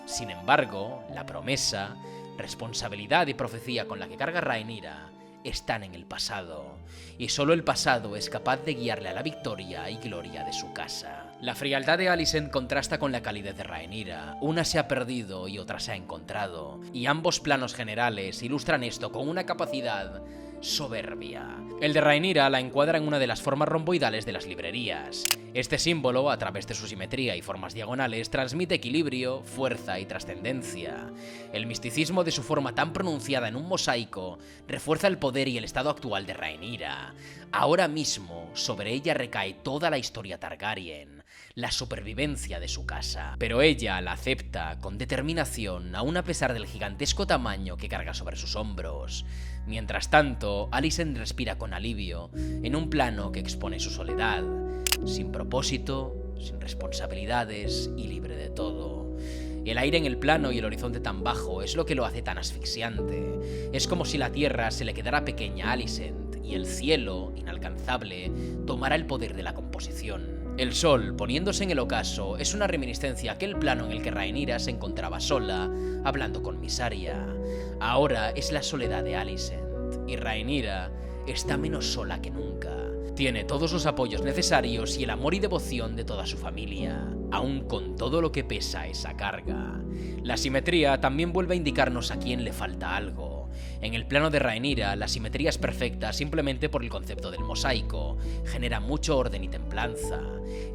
Sin embargo, la promesa, responsabilidad y profecía con la que carga Rhaenyra están en el pasado, y solo el pasado es capaz de guiarle a la victoria y gloria de su casa. La frialdad de Alicent contrasta con la calidez de Rhaenyra, una se ha perdido y otra se ha encontrado, y ambos planos generales ilustran esto con una capacidad soberbia. El de Rhaenyra la encuadra en una de las formas romboidales de las librerías. Este símbolo, a través de su simetría y formas diagonales, transmite equilibrio, fuerza y trascendencia. El misticismo de su forma tan pronunciada en un mosaico refuerza el poder y el estado actual de Rhaenyra. Ahora mismo, sobre ella recae toda la historia Targaryen, la supervivencia de su casa. Pero ella la acepta con determinación, aun a pesar del gigantesco tamaño que carga sobre sus hombros. Mientras tanto, Alicent respira con alivio, en un plano que expone su soledad, sin propósito, sin responsabilidades y libre de todo. El aire en el plano y el horizonte tan bajo es lo que lo hace tan asfixiante. Es como si la tierra se le quedara pequeña a Alicent y el cielo, inalcanzable, tomara el poder de la composición. El sol, poniéndose en el ocaso, es una reminiscencia a aquel plano en el que Rhaenyra se encontraba sola, hablando con Mysaria. Ahora es la soledad de Alicent, y Rhaenyra está menos sola que nunca. Tiene todos los apoyos necesarios y el amor y devoción de toda su familia, aun con todo lo que pesa esa carga. La simetría también vuelve a indicarnos a quién le falta algo. En el plano de Rhaenyra, la simetría es perfecta simplemente por el concepto del mosaico, genera mucho orden y templanza.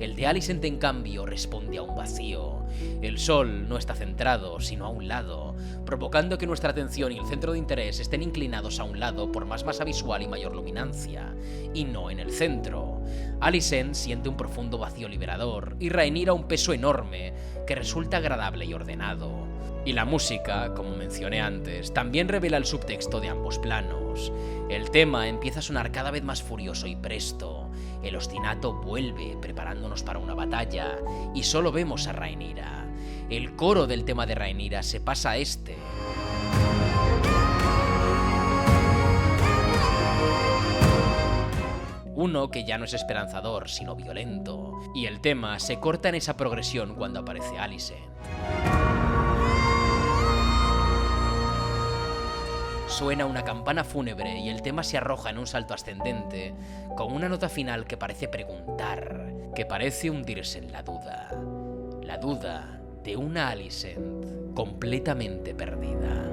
El de Alicent, en cambio, responde a un vacío. El sol no está centrado, sino a un lado, provocando que nuestra atención y el centro de interés estén inclinados a un lado por más masa visual y mayor luminancia, y no en el centro. Alicent siente un profundo vacío liberador y Rhaenyra un peso enorme que resulta agradable y ordenado. Y la música, como mencioné antes, también revela el subtexto de ambos planos. El tema empieza a sonar cada vez más furioso y presto. El ostinato vuelve preparándonos para una batalla y solo vemos a Rhaenyra. El coro del tema de Rhaenyra se pasa a este. Uno que ya no es esperanzador, sino violento. Y el tema se corta en esa progresión cuando aparece Alicent. Suena una campana fúnebre y el tema se arroja en un salto ascendente, con una nota final que parece preguntar, que parece hundirse en la duda de una Alicent completamente perdida.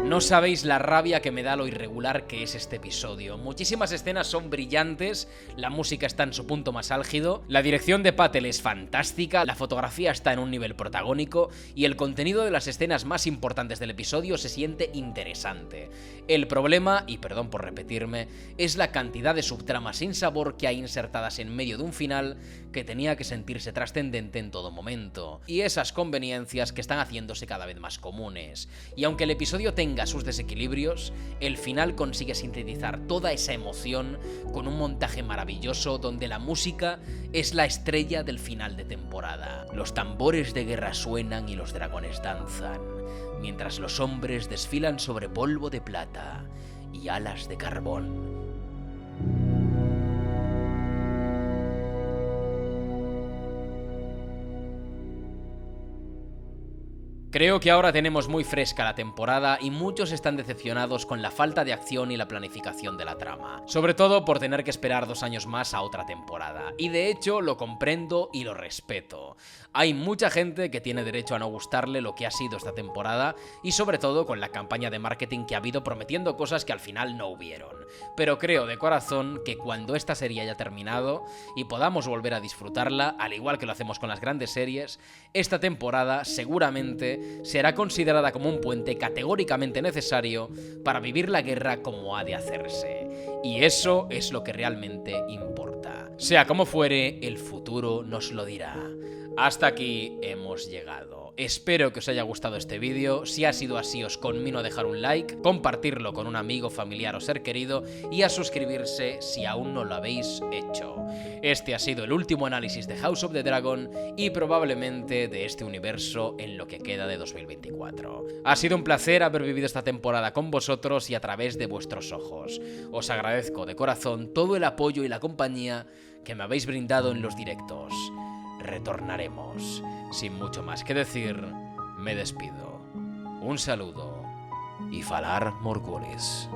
No sabéis la rabia que me da lo irregular que es este episodio. Muchísimas escenas son brillantes, la música está en su punto más álgido, la dirección de Patel es fantástica, la fotografía está en un nivel protagónico y el contenido de las escenas más importantes del episodio se siente interesante. El problema, y perdón por repetirme, es la cantidad de subtramas sin sabor que hay insertadas en medio de un final que tenía que sentirse trascendente en todo momento, y esas conveniencias que están haciéndose cada vez más comunes. Y aunque el episodio tenga sus desequilibrios, el final consigue sintetizar toda esa emoción con un montaje maravilloso donde la música es la estrella del final de temporada. Los tambores de guerra suenan y los dragones danzan, mientras los hombres desfilan sobre polvo de plata y alas de carbón. Creo que ahora tenemos muy fresca la temporada y muchos están decepcionados con la falta de acción y la planificación de la trama, sobre todo por tener que esperar 2 años más a otra temporada, y de hecho lo comprendo y lo respeto. Hay mucha gente que tiene derecho a no gustarle lo que ha sido esta temporada y sobre todo con la campaña de marketing que ha habido prometiendo cosas que al final no hubieron, pero creo de corazón que cuando esta serie haya terminado y podamos volver a disfrutarla, al igual que lo hacemos con las grandes series, esta temporada seguramente será considerada como un puente categóricamente necesario para vivir la guerra como ha de hacerse. Y eso es lo que realmente importa. Sea como fuere, el futuro nos lo dirá. Hasta aquí hemos llegado. Espero que os haya gustado este vídeo. Si ha sido así, os conmino a dejar un like, compartirlo con un amigo, familiar o ser querido y a suscribirse si aún no lo habéis hecho. Este ha sido el último análisis de House of the Dragon y probablemente de este universo en lo que queda de 2024. Ha sido un placer haber vivido esta temporada con vosotros y a través de vuestros ojos. Os agradezco de corazón todo el apoyo y la compañía que me habéis brindado en los directos. Retornaremos. Sin mucho más que decir, me despido. Un saludo y Falar Morgulis.